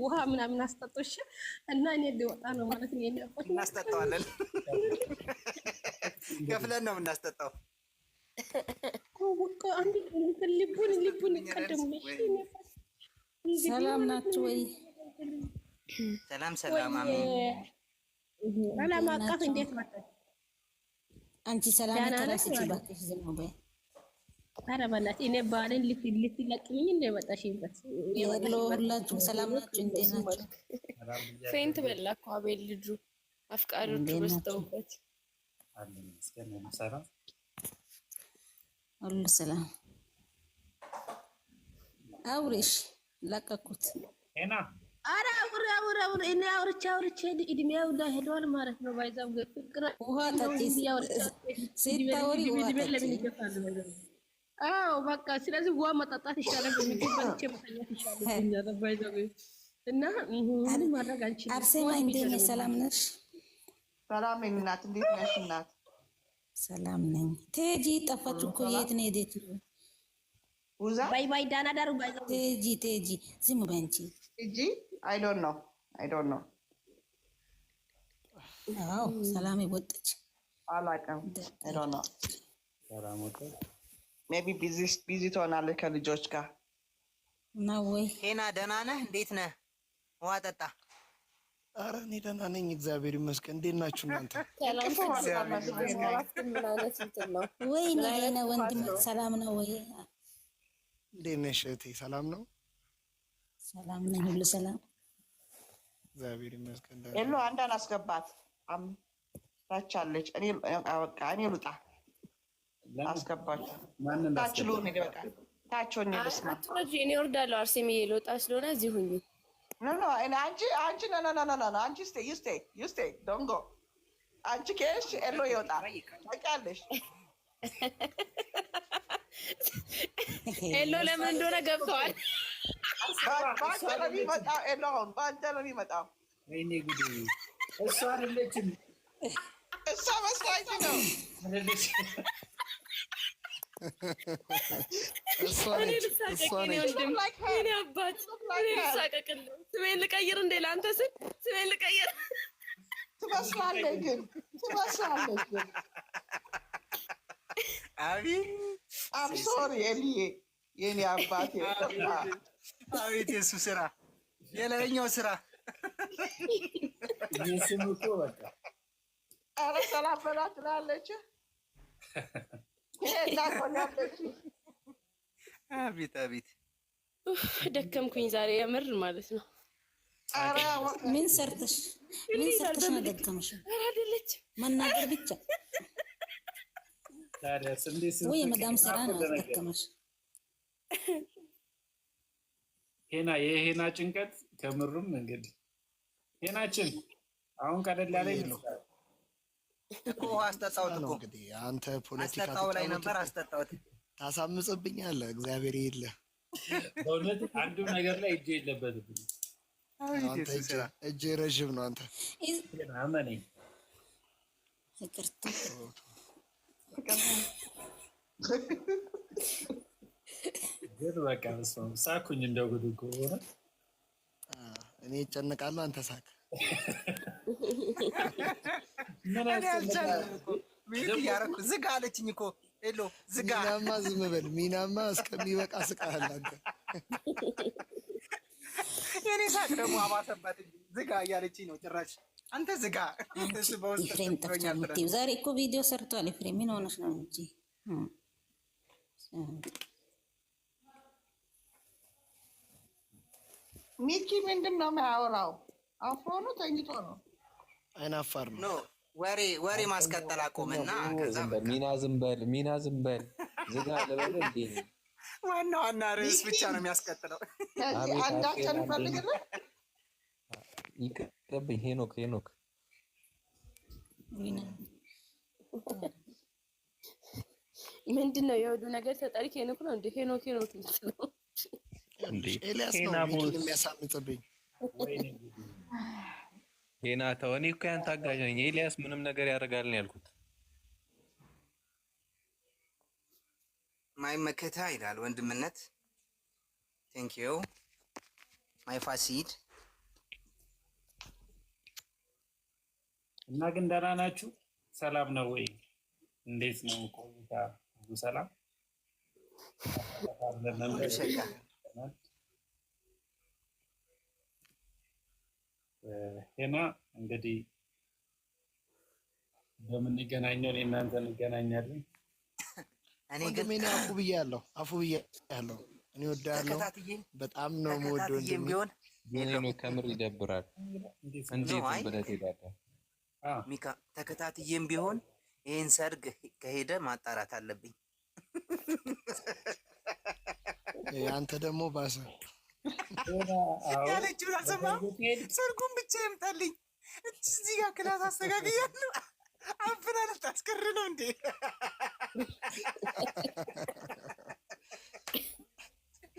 ውሃ ምናምን አስጠጦሽ እና እኔ ሊወጣ ነው ማለት ነው። እናስጠጣዋለን። ከፍለን ነው የምናስጠጣው። ልቡን ቀደሙልሽ። ሰላም ናችሁ ወይ? ሰላም ሰላም። አሜን። ዓለም አቀፍ እንዴት መጣች? አንቺ ሰላም ተራስች ባክሽ ዝም በይ። ኧረ በእናትሽ እኔ ባልን ልትለቅምኝ እንደመጣሽበት ሁላችሁም ሰላም ናችሁ? እንዴት ናችሁ? ፌንት በላ እኮ አቤል ልጁ አፍቃሪዎቹ በስተውበት ሁሉ ሰላም። አውሪሽ ለቀኩት። ኧረ አውሪ እኔ አውርቼ እድሜው ላይ ሄዷል ማለት ነው። ባይዛው ፍቅር ውሃ ጠጪ ሲታወሪ ውሃ ጠጪ። አዎ በቃ ስለዚህ ውሃ መጠጣት ይሻላል። በሚገባ መተኛት ይሻላል። ባይዛው እና ምን ማድረግ አንችልም። አርሴማ እንዴት ነሽ? ሰላም ነሽ? ሰላም ነኝ እናት። እንዴት ነሽ እናት? ሰላም ነኝ። ቴጂ ጠፋች እኮ የት ነው ሄደች? ውዛ ባይ ዳና ዳሩ ባይዛው ቴጂ ዝም በይ አንቺ። ቴጂ I don't know. አዎ ሰላም ወጣች። አላውቅም። I don't know. ሰላም ወጣች። ሜቢ ቢዚ ትሆናለች ከልጆች ጋር ነው ወይ? ሄና ደህና ነህ? እንዴት ነህ? ውሃ ጠጣ። ኧረ እኔ ደህና ነኝ እግዚአብሔር ይመስገን። እንዴት ናችሁ እናንተ? ወይ ነው ወንድም ሰላም ነው ወይ? እንዴት ነሽ እህቴ? ሰላም ነው? ሰላም ነኝ፣ ሁሉ ሰላም እግዚአብሔር ይመስገን። ሄሎ አንዳን አስገባት ታቻለች። እኔ በቃ እኔ ልውጣ። አስገባች ታችሉ ነው በቃ ታቾኝ ልስማ። አትወጂ እኔ ወርዳለሁ። አርሴምዬ ልወጣ ስለሆነ እዚህ ሁኚ። ኖ አንቺ አንቺ stay don't go። አንቺ ከሽ ሄሎ ይወጣ ታውቂያለሽ። ሄሎ ለምን እንደሆነ ገብተዋል። ባንተ ነው የሚመጣው። ኤሎን ባንተ ነው የሚመጣው። ወይኔ ጉድ! እሷ አይደለችም። እሷ መስዋዕት ነው። ስሜን ልቀይር እንዴ? ለአንተ ስል ስሜን ልቀይር። ትመስላለች ግን አም ሶሪ ኤልዬ የኔ አባቴ። አቤት የሱ ስራ፣ የላይኛው ስራ። ይስሙ እኮ በቃ ኧረ ሰላም በላ ትላለች። አቤት አቤት ደከምኩኝ ዛሬ የምር ማለት ነው። ምን ሰርተሽ ነው ደከመሽ? ኧረ አይደለችም መናገር ብቻ ታዲያስ እንዴት ወይ መዳም ስራ ነው ደከመሽ? ሄና የሄና ጭንቀት ከምሩም እንግዲህ ሄናችን አሁን ቀለል ያለ ይመስላል እኮ። አስጠጣሁት እኮ እንግዲህ አንተ ፖለቲካ አስጠጣው ላይ ነበር አስጠጣሁት። ታሳምጽብኛለህ። እግዚአብሔር ይለ በእውነት አንዱ ነገር ላይ እጄ የለበትም። አንተ እጄ ረዥም ነው። አንተ አመነኝ። ይቅርታ ግን በቃ መስሎኝ ሳኩኝ። እንደው ጉድ እኮ ሆነ። እኔ እጨነቃለሁ፣ አንተ ሳቅ። ምን አስጨነቃለሁ? ቤት እያደረኩ ዝጋ አለችኝ እኮ ሄሎ ዝጋ። ሚናማ ዝም በል ሚናማ፣ እስከሚበቃ ስቃል አንተ። የኔ ሳቅ ደግሞ አባሰባት። ዝጋ እያለችኝ ነው ጭራሽ። አንተ ዝጋ። ኤፍሬም ጠፍቷል። ዛሬ እኮ ቪዲዮ ሰርቷል። ኤፍሬም ምን ሆነሽ ነው እንጂ ሚኪ ምንድን ነው የሚያወራው? አፍሮ ነው ተኝቶ ነው? አይናፋር ነው። ወሬ ማስቀጠል አቆመና ሚና ዝም በል ዝጋ ልበል እንዴ? ዋና ርዕስ ብቻ ነው የሚያስቀጥለው። አንዳችን ፈልግልን ይቅርብኝ። ሄኖክ ምንድን ነው የወዱ ነገር? ተጠሪ ሄኖክ ነው እንዴ? ሄኖክ ነው እንዴ? ኤልያስ ነው የሚያሳምጥብኝ። ሄና ተው፣ እኔ እኮ ያንተ አጋዥ ነኝ። ኤልያስ ምንም ነገር ያደርጋል ነው ያልኩት። ማይመከታ ይላል ወንድምነት። ቴንክ ዩ ማይ ፋሲድ እና ግን ደህና ናችሁ? ሰላም ነው ወይ? እንዴት ነው ቆይታ? ሁሉ ሰላም? ሄና እንግዲህ በምንገናኘው እናንተ እንገናኛለን። እኔ ግን አፉ ብያለሁ። እኔ ወዳለሁ በጣም ነው የምወደው። እንደምን ከምር ይደብራል። እንዴት ብለህ ትሄዳለህ? ሚካ ተከታትዬም ቢሆን ይሄን ሰርግ ከሄደ ማጣራት አለብኝ። አንተ ደግሞ ባሰ ያለችውን አልሰማህም? ሰርጉን ብቻ ይምጣልኝ። እዚህ ጋር ክላስ አስተካክያለሁ። አፍና ልታስቀር ነው እንዴ?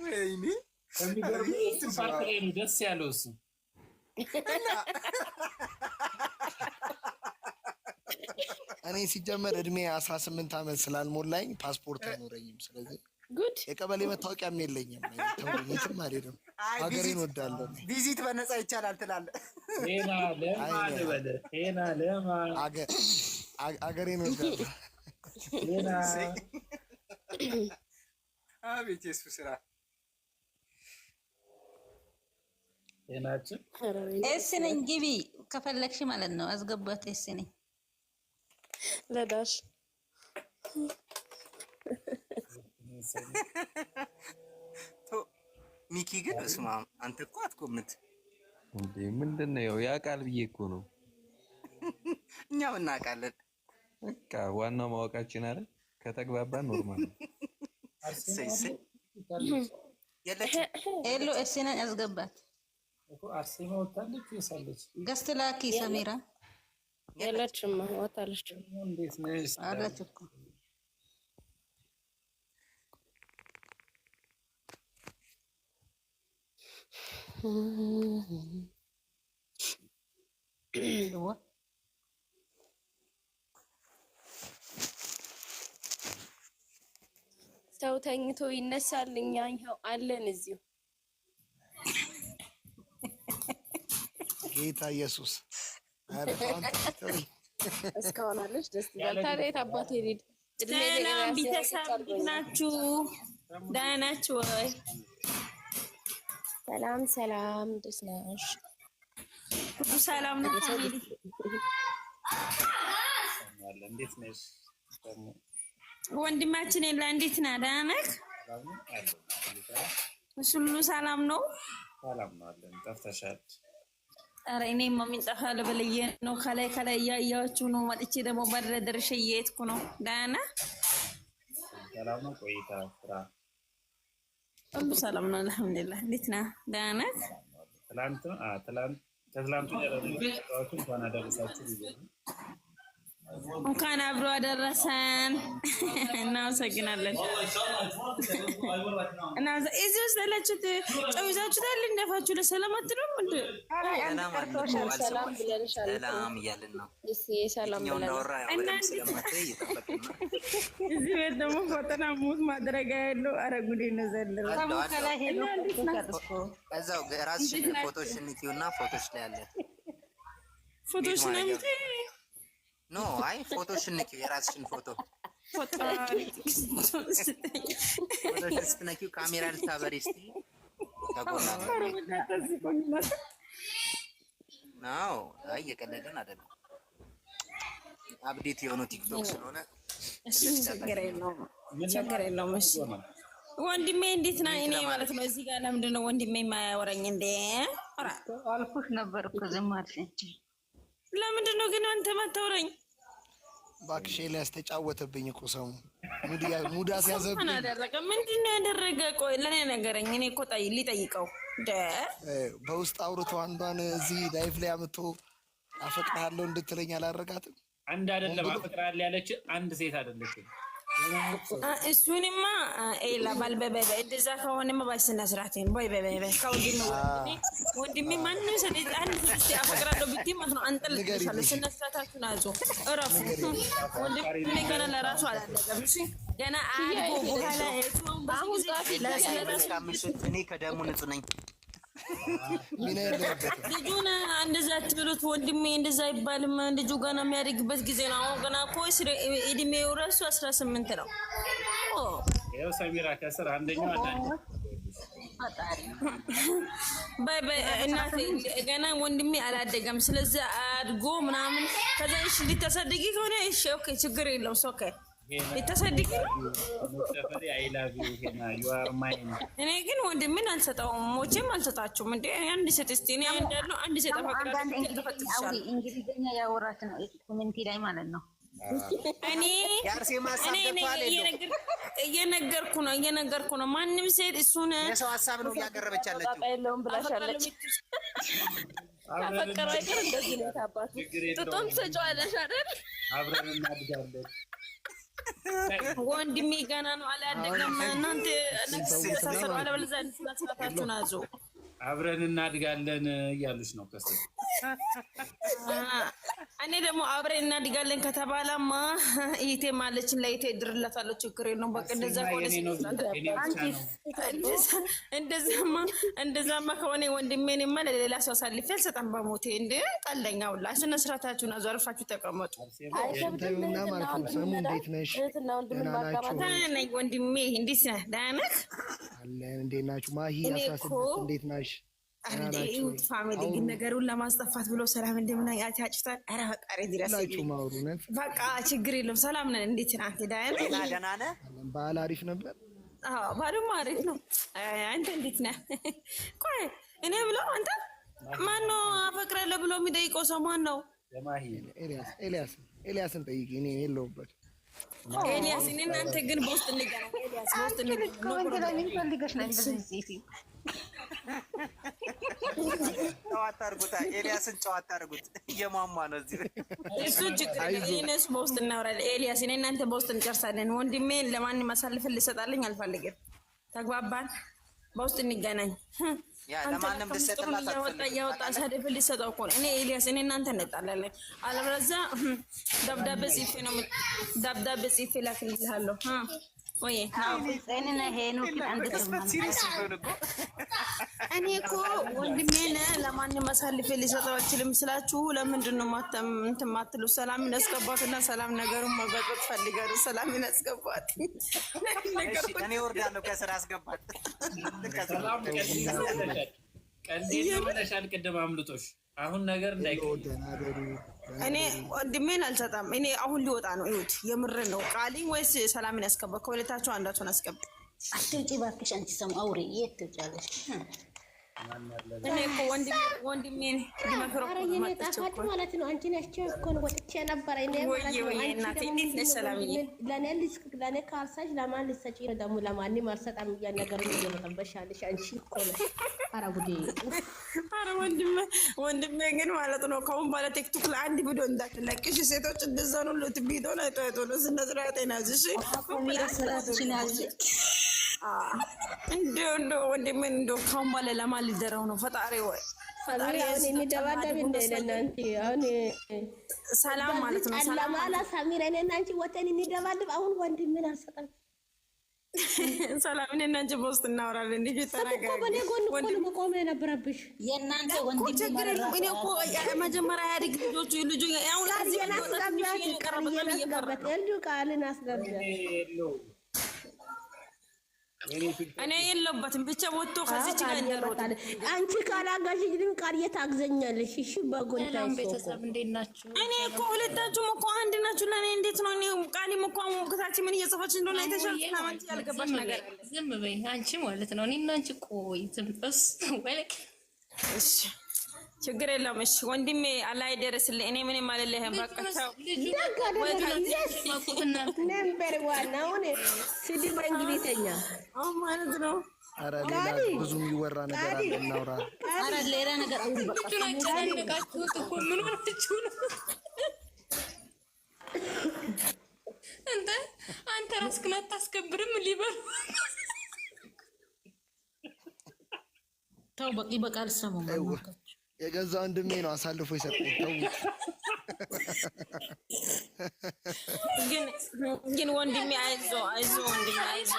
ወይኔ የሚገርምህ ፓርት ላይ ነው ደስ ያለው እሱ። እኔ ሲጀመር እድሜ 18 ዓመት ስላልሞላኝ ፓስፖርት አይኖረኝም። ስለዚህ ጉድ የቀበሌ መታወቂያም የለኝም። የትም አልሄድም። ሀገሬን ወዳለሁ። ቪዚት በነፃ ይቻላል ትላለህ። ሄና ለማን በለ ሄና ለማን አገሬን ወዳለሁ። ሄና አቤት የሱ ስራ ሄናችን ኤስ ነኝ ግቢ ከፈለግሽ ማለት ነው። አስገባት ኤስ ነኝ ለዳሽ ሚኪ ግን እስማ አንተ እኮ አትቆምት እንዴ! ምንድነው ያ ቃል ብዬ እኮ ነው። እኛም እናውቃለን። በቃ ዋናው ማወቃችን አይደል? ከተግባባን ኖርማል ነው። ኤሎ ኤስ ነኝ አስገባት እኮ አርሴማ ወጣለች ይሳለች ገስት ላኪ ሰሚራ የለችም ወጣለች። እንዴት ነሽ? አለች እኮ ሰው ተኝቶ ይነሳል። እኛ ይኸው አለን እዚሁ። ጌታ ኢየሱስ እስካሁን አለች። ደስ ይላል። ታዲያ የት አባቴ ሄድ? ሰላም ቤተሰብ ናችሁ? ደህና ናችሁ ወይ? ሰላም ሰላም፣ ደስ ነሽ? ሁሉ ሰላም ነው? ፋሚሊ እንዴት ነሽ? ወንድማችን የለ እንዴት ነህ? ደህና ነህ? ሁሉ ሰላም ነው? ሰላም ነው አለን። ጠፍተሻል። ኧረ እኔማ ምን ጠፋል ብለዬ ነው። ከላይ እያያችሁ ነው። መጥቼ ደግሞ በር ደርሼ እየሄድኩ ነው። ደህና ነህ? ሰላም ነው? ቆይታ ስራ ሁሉ ሰላም ነው አልሐምዱሊላህ። እንዴት ነህ? ደህና ነህ? ከትላንቱ እንኳን አደረሳችሁ ብያለሁ። እንኳን አብሮ አደረሰን። እናመሰግናለን። እዚህ ውስጥ ያላችሁት ጨው ይዛችሁታል? እንደፋችሁ ለሰላም አትሉም እንዴ? ሰላም እያልን ነው። ሰላም እዚህ ቤት ደግሞ ፈተና ሙት ማድረግ ያለው አረጉዴ ነው ዘንድሮ። እዛው ራስሽን ፎቶሽን ንኪውና ፎቶሽ ላይ አለ ፎቶሽ ነው እንዴ? ኖ አይ ፎቶሽን ንኪው፣ የራስሽን ፎቶ ስትነኪው ካሜራ ልታበሪ እስቲ ከጎና ነው። አይ የቀለደን አይደለም። አፕዴት የሆኑ ቲክቶክ ስለሆነ ችግር የለውም። እሺ ወንድሜ እንዴት ነህ? እኔ ማለት ነው እዚህ ጋር ለምንድን ነው ወንድሜ የማያወራኝ እንዴ? አልኩሽ ነበር እኮ ዝም አልሽ። ለምንድን ነው ግን አንተ ማታወራኝ? እባክሽ ኤልያስ ተጫወተብኝ እኮ ሰው ሙድ አስያዘብኝ። ምን አደረገ? ምንድን ነው ያደረገ? ቆይ ለኔ ነገረኝ። እኔ እኮ ሊጠይቀው በውስጥ አውርቶ አንዷን እዚህ ላይፍ ላይ አምጥቶ አፈቅርሃለሁ እንድትለኝ አላረጋትም። አንድ አይደለም አፈቅርሃለሁ ያለች አንድ ሴት አይደለችም። እሱንማ ኤላ ባልበበ እንደዛ ከሆነማ ባይስና ስራቴን ቦይ በበበ ወንድሜ ማንም ሰው አንድ ሴት አፈቅራለሁ ብትይ ማለት ነው አንጠልጥልሻለሁ። ስነ ስርዓታችሁን አዙ እረፉ። ወንድሜ ገና ለራሱ አላለቀም። እሺ ገና አልጎ በኋላ እኔ ከደሙ ንጹህ ነኝ። ልጁን እንደዛ አትብሉት ወንድሜ፣ እንደዛ አይባልም። ልጁ ገና የሚያድግበት ጊዜ ነው። አሁን ገና እኮ እድሜው ራሱ 18 ነው። ያው ሰሚራ ከስር አንደኛው አንደኛው ባይ ባይ እናቴ ገና ወንድሜ አላደገም። ስለዚህ አድጎ ምናምን ከዛ እሺ ልታሳድጊ ከሆነ እሺ ኦኬ ችግር የለውም። ኦኬ ልታሳድጊ እኔ ግን ወንድሜን አልሰጠውም፣ ሞቼም አልሰጣችሁም። እንደ አንድ ሴት እስቲ እኔ እንዳለው አንድ ሴት ተፈቅራለች እንግሊዝኛ ያወራች ነው ኮሜንት ላይ ማለት ነው። እኔ እየነገርኩ ነው። ማንም ሴት እሱን የሰው ሀሳብ ነው እያቀረበች ያለችው። የለውም ብላሻለች። አፈቀረው አይቀር እንደዚህ ነው ታባቱ ጥጦም ሰጫለሽ አይደል? አብረን እናድጋለን። ወንድሜ ገና ነው አላደገም። እናንተ ነክሰሳሰሩ አለበለዚያ ስላስራታችሁን አዙ አብረን እናድጋለን እያሉሽ ነው ከስር። እኔ ደግሞ አብረን እናድጋለን ከተባለማ እህቴ ማለችን ለእህቴ እድርላታለሁ። ችግር የለውም። በቃ እንደዛማ ከሆነ ወንድሜንማ ለሌላ ሰው አሳልፌ አልሰጠም በሞቴ። እንደ ቀልደኛ ሁላ ስነ ስርዓታችሁን አዙ አርፋችሁ ተቀመጡ። ወንድሜ እንዴት ነህ? ደህና ነህ? እንዴት ናችሁ? ማሂ 16 እንዴት ናሽ? አንዴ ፋሚሊ ግን ነገሩን ለማስጠፋት ብሎ ሰላም እንደምን ያጫጭታል። ኧረ ፈጣሪ ድረስ በቃ ችግር የለውም። ሰላም ነን። እንዴት ነህ? ደህና ነህ? በዓል አሪፍ ነበር? አዎ በዓሉም አሪፍ ነው። አንተ እንዴት ነህ? ቆይ እኔ ብለው አንተ ማን ነው አፈቅራለሁ ብሎ የሚጠይቀው ሰው ማን ነው? ኤልያስን ጠይቂ። እኔ የለሁበት። ኤልያስ እኔ እናንተ ግን በውስጥ እንገናኝ። ኤልያስ በውስጥ እንገናኝ። ጨዋታ አድርጉታ። ኤልያስን ጨዋታ አድርጉት። እየሟሟ ነው እዚህ። እሱ ችግር እነሱ በውስጥ እናወራለን። ኤልያስ እኔ እናንተ በውስጥ እንጨርሳለን። ወንድሜን ለማንም አሳልፈን ልሰጣለኝ አልፈልግም። ተግባባን? በውስጥ እንገናኝ። ያ ለማንም ልሰጥላት አልፈልግም። ያወጣ አሳልፈን ልሰጠው እኮ ነው። እኔ ኤልያስ እኔ እናንተ እንጣላለን። አለበለዚያ ደብዳቤ ጽፌ ላክልሃለሁ። ወይ እኔ እኮ ወንድሜን ለማንም አሳልፌ ሊሰጠው አልችልም ስላችሁ ለምንድን ነው እንትን ማትሉ? ሰላም ያስገባትና ሰላም ነገሩን መበጥበጥ ፈልጋለሁ። ሰላም ያስገባት እኔ ወርዳለሁ ከስራ አስገባት። ቀልዴ ተመለሻል። ቅድም አምልጦሽ አሁን ነገር እንዳይቆጥ እኔ ወንድሜን አልሰጣም። እኔ አሁን ሊወጣ ነው። ይሁት የምር ነው። ቃሊኝ ወይስ ሰላምን ያስገባ? ከሁለታችሁ አንዳችሁን አስገባ። አትውጪ እባክሽ። አንቺ ሰም አውሪ የት ትውጫለሽ? እኔ እኮ ወንድሜን ዲመክሮ ጣፋጭ ማለት ነው። አንቺ ነሽ እኮ ነው ወጥቼ ነበር። እኔ ማለት ነው እናቴ እንዴት ነሽ? ሰላምዬ ለኔ ካልሳሽ ለማን ልትሰጪ ነው? ደግሞ ለማንም አልሰጣም። ያ ነገር ነው የመጠበሻለሽ አንቺ እኮ ነው። ኧረ ጉዴ! ኧረ ወንድሜ ግን ማለት ነው ከአሁን በኋላ ቲክቶክ ላይ አንድ ቪዲዮ እንዳትለቅሽ። ሴቶች እንደዛ ነው ሉት ቪዲዮ ነው አይቶ ነው ስነ ስርዓት ያዝሽ ኮሚራ ስራችን ያዝሽ እንደው ወንድሜ እንደው ካሁን በኋላ ለማን ሊደረው ነው? ፈጣሪ ወይ ፈጣሪ አሁን የሚደባደብ እንደሌለ አንቺ አሁን ሰላም ማለት ነው። ሰላም ማለት ሳሚራ እኔና አንቺ ወተን እንደባደብ አሁን ወንድሜን አልሰጠም። ሰላም እኔና አንቺ በውስጥ እናወራለን። እንዴ ተናገር። በኔ ጎን እኮ ነው መቆም የነበረብሽ። የእናንተ ወንድሜ ችግር የለውም። እኔ እኮ መጀመሪያ ያድግ ልጁ ያው ለዚህ ነው ቃልን አስገባ። እኔ የለበትም ብቻ ወጥቶ ከዚች ጋር እንደሮጥ አንቺ ካላጋሽ ግን ቃል የታግዘኛለሽ። እሺ በጎንታ ቤተሰብ እንዴት ናችሁ? እኔ እኮ ሁለታችሁም እኮ አንድ ናችሁ። ለኔ እንዴት ነው? እኔ ቃሊም እኮ ከታች ምን እየጽፈች እንደሆነ አይተሻል። ስለማንቺ ያልገባሽ ነገር ዝም በይ አንቺ ማለት ነው። እኔና አንቺ ቆይ ዝም በስ ወለክ እሺ ችግር የለውም። እሺ ወንድሜ አላህ ይደርስልህ። እኔ ምንም አልልህም። በቃ ተው ነበር ዋናው ነው ስድብ በእንግሊዘኛ ማለት ነው። ኧረ ሌላ ብዙ የሚወራ ነገር አለ፣ እናውራ። ኧረ ሌላ ነገር አውሪ። በቃ ተጨናነቃችሁት እኮ ምን ሆናችሁ ነው? አንተ ራስህን አታስከብርም? ሊበሉ ተው በቂ በቃል ሰሙ ማለት የገዛ ወንድሜ ነው አሳልፎ የሰጠኝ። ተውት። ግን ወንድሜ አይዞ ወንድሜ አይዞ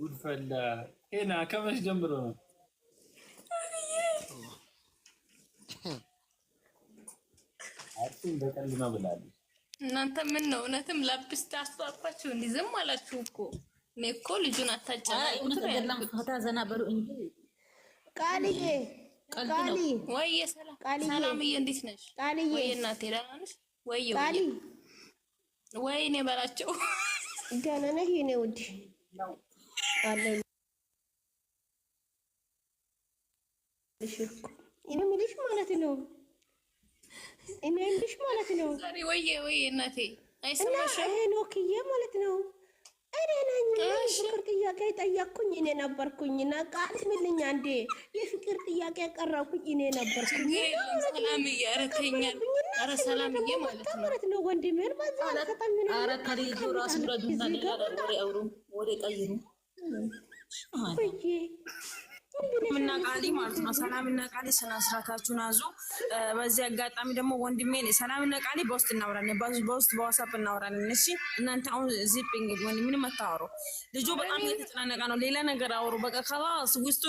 ጉድ ፈላ። ሄና ከመች ጀምሮ ነው? አጥም በቀል ነው ብላለች። እናንተ ምን ነው እውነትም ላብስ ታስተዋባችሁ እንዴ? ዝም አላችሁ እኮ። እኔ እኮ ልጁን አታጨናንቁት ነው ያልኩት። ፈታ ዘና በሉ እንጂ ቃልዬ ቃሊ ወይ ሰላምዬ እንዴት ነሽ? ወይ እናቴ ደህና ነሽ? ወይ ቃሊ ወይ እኔ በላቸው ደህና ነሽ የኔ ውድ አለኝ እኔ የምልሽ ማለት ነው እኔ የምልሽ ማለት ነው ዛሬ ወይ እናቴ አይሰማሽም? እና ሄኖክዬ ማለት ነው እኔ ነኝ የፍቅር ጥያቄ ጠየቅኩኝ እኔ ነበርኩኝ እና ቃል ምልኝ አንዴ የፍቅር ጥያቄ ቀረብኩኝ እኔ ነበርኩኝ። ሰላምዬ ኧረ ተይኛል። ኧረ ሰላምዬ ማለት ነው ወንድሜን በዛ አልሰጠኝ ነው። ኧረ ከልጁ ራስ ብረዱና ወሬ አውሩ ወሬ ቀይሩ ሰላምና ቃሊ ማለት ነው። ሰላምና ቃሊ ስነ ስርዓታችሁን ያዙ። በዚህ አጋጣሚ ደግሞ ወንድሜ ሰላምና ቃሊ በውስጥ እናወራለን፣ በውስጥ በዋትስአፕ እናወራለን። እሺ እናንተ አሁን ዚፕ እንግዲህ ወንድሜን መታወሩ ልጁ በጣም እየተጨናነቀ ነው። ሌላ ነገር አወሩ በቃ ከላስ ውስጡ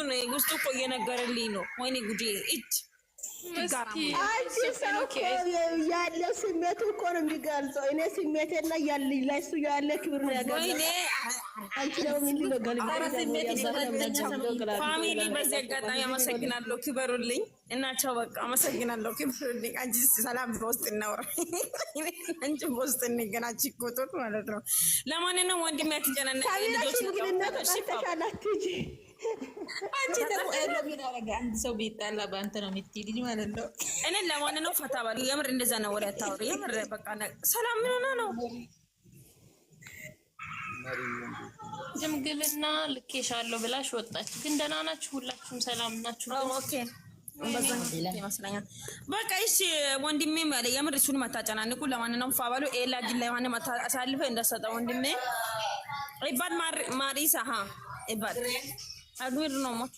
እኮ እየነገረልኝ ነው። ወይኔ ጉዴ እጅ አንቺ ሰው እኮ ያለው ስሜቱ እኮ ነው የሚገልጸው። እኔ ስሜቴና ያለኝ ላይ እሱ ያለ ክብር ነው ያገኘው። አንቺ ደግሞ ምን ይለጋል? ፋሚሊ በዚህ አጋጣሚ አመሰግናለሁ፣ ክበሩልኝ እናቸው በቃ አመሰግናለሁ፣ ክበሩልኝ። አንቺ ሰላም በውስጥ እናውራ፣ አንቺ በውስጥ እንገናኝ ቁጥር ማለት ነው። ለማንኛውም ወንድሜ አትጨናነቂ ልጆች አንቺ ደግሞ ኤሎቢና አረጋ አንድ ሰው ቢጣላ በአንተ ነው የምትይልኝ ማለት ነው። እኔ ለማንኛውም ፈታ ባሉ የምር እንደዛ ነው ወሬ አታውሪ። የምር በቃ ሰላም ምን ሆነ ነው ጅምግልና ልኬሻለሁ ብላሽ ወጣች። ግን ደህና ናችሁ? ሁላችሁም ሰላም ናችሁ? ኦኬ ይመስለኛል። በቃ እሺ ወንድሜ ማለት የምር እሱን አታጨናንቁ። ለማንኛውም ፋባሉ ኤላ ግን ለማንም አሳልፈ እንደሰጠ ወንድሜ ይባል ማሪሳ ይባል አግብር ነው ማቹ።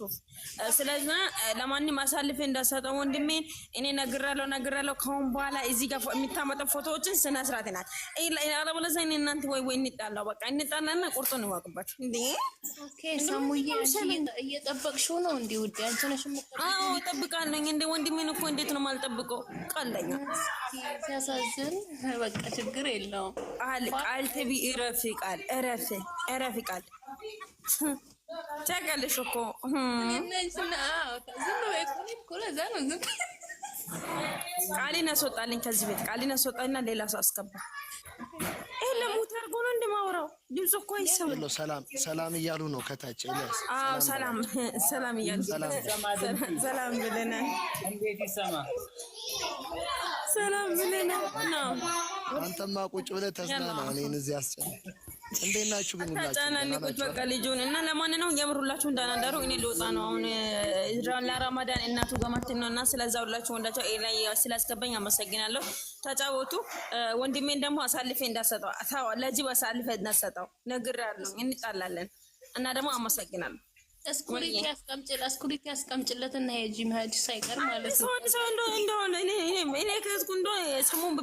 ስለዚህ ለማንም አሳልፈ እንዳሰጠው ወንድሜ እኔ ነግራለሁ። ከአሁን በኋላ እዚህ ጋር የሚታመጠው ፎቶዎችን ስነ ስርዓት ናት። አለበለዚያ እኔ እናንተ ወይ እንጣላው በቃ እንጣላና ቁርጡን እንወቅበት እንዴ። ኦኬ ሰሙዬ እየጠበቅሽው ነው እንዴ? ውዴ አንቺ ነሽ የምትጠብቂው? አዎ እጠብቃለሁ። እንደ ወንድሜን እኮ እንዴት ነው የማልጠብቀው? ቀለኛ ሲያሳዝን። በቃ ችግር የለውም። ቃል ተቢ እረፊ ቃል ታውቂያለሽ እኮ ቃሌን አስወጣልኝ ከዚህ ቤት። ቃሌን አስወጣልና ሌላ ሰው አስገባ። ይሄ ለሙት አድርጎ ነው እንደማወራው ድምፅ እኮ አይሰማም። ሰላም እያሉ ነው ከታች ኤልያስ። አዎ ሰላም እያሉ ሰላም ብለናል። እንዴት ይሰማ? ሰላም ብለናል ነው። አንተማ ቁጭ ብለህ ተዝናና። እኔን እዚህ አስጨነቅ። እንዴት ናችሁ ግን ሁላችሁ? ታናንቁት በቃ ልጁን እና ለማንኛውም የምሩላችሁ እንዳናደሩ እኔ ልወጣ ነው አሁን ለረመዳን እናቱ ገማትን ነው እና ስለዛ ሁላችሁ ወንዳቸው ላይ ስላስገባኝ አመሰግናለሁ። ተጫወቱ። ወንድሜን ደግሞ አሳልፌ እንዳሰጠው ለጅብ አሳልፌ እንዳሰጠው ነግሬያለሁ። እንጣላለን እና ደግሞ አመሰግናለሁ። እስኩሪቲ ያስቀምጭለት እና የጂ መሀጅ ሳይቀር ማለት ነው ሰው እንደሆነ እኔ ከስኩ እንደሆነ ስሙን